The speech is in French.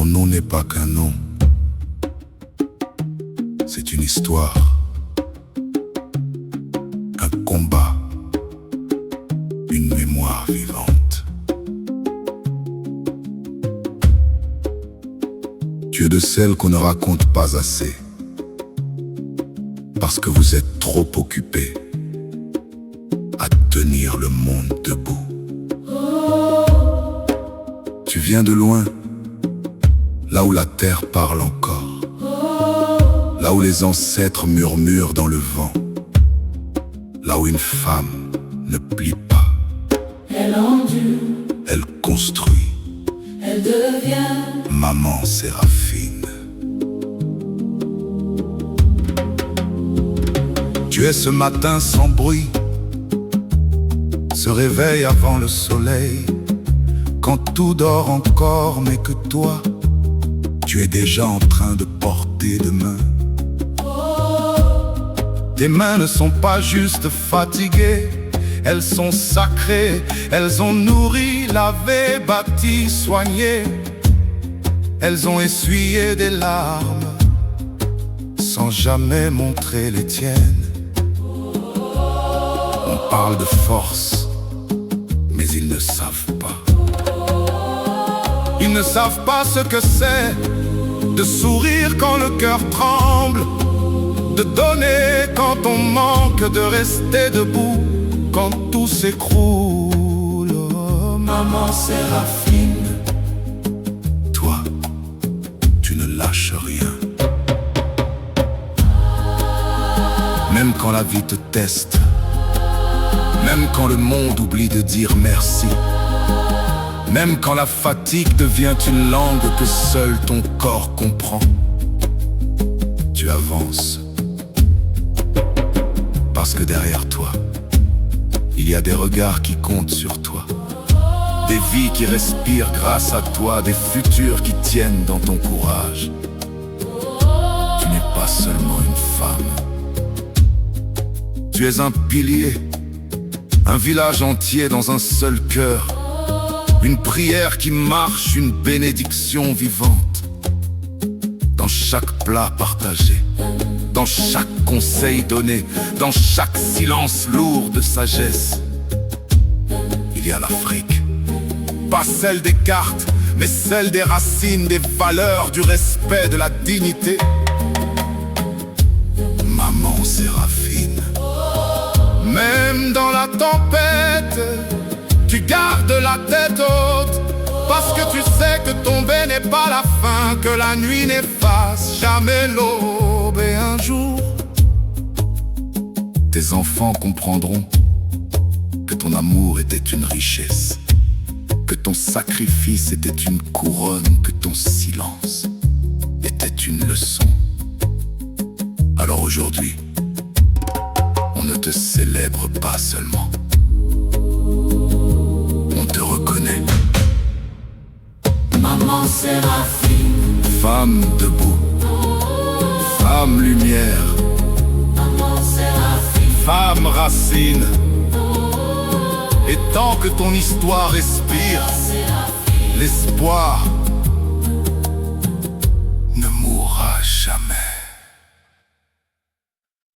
Ton nom n'est pas qu'un nom, c'est une histoire, un combat, une mémoire vivante. Tu es de celles qu'on ne raconte pas assez, parce que vous êtes trop occupés à tenir le monde debout. Tu viens de loin, là où la terre parle encore, là où les ancêtres murmurent dans le vent, là où une femme ne plie pas. Elle endure, elle construit, elle devient maman Séraphine. Tu es ce matin sans bruit, ce réveil avant le soleil, quand tout dort encore mais que toi, tu es déjà en train de porter demain. Tes mains ne sont pas juste fatiguées, elles sont sacrées, elles ont nourri, lavé, bâti, soigné. Elles ont essuyé des larmes, sans jamais montrer les tiennes. On parle de force, mais ils ne savent pas. Ils ne savent pas ce que c'est de sourire quand le cœur tremble, de donner quand on manque, de rester debout quand tout s'écroule. Oh, maman Séraphine, toi, tu ne lâches rien. Même quand la vie te teste, même quand le monde oublie de dire merci, même quand la fatigue devient une langue que seul ton corps comprend, tu avances. Parce que derrière toi, il y a des regards qui comptent sur toi, des vies qui respirent grâce à toi, des futurs qui tiennent dans ton courage. Tu n'es pas seulement une femme, tu es un pilier, un village entier dans un seul cœur, une prière qui marche, une bénédiction vivante. Dans chaque plat partagé, dans chaque conseil donné, dans chaque silence lourd de sagesse, il y a l'Afrique. Pas celle des cartes, mais celle des racines, des valeurs, du respect, de la dignité. Maman Séraphine, même dans la tempête, tu gardes la tête haute, parce que tu sais que tomber n'est pas la fin, que la nuit n'efface jamais l'aube. Et un jour, tes enfants comprendront que ton amour était une richesse, que ton sacrifice était une couronne, que ton silence était une leçon. Alors aujourd'hui, on ne te célèbre pas seulement, on te reconnaît. maman Séraphine, Femme debout, femme lumière, maman Séraphine, femme racine. Et tant que ton histoire respire, l'espoir ne mourra jamais.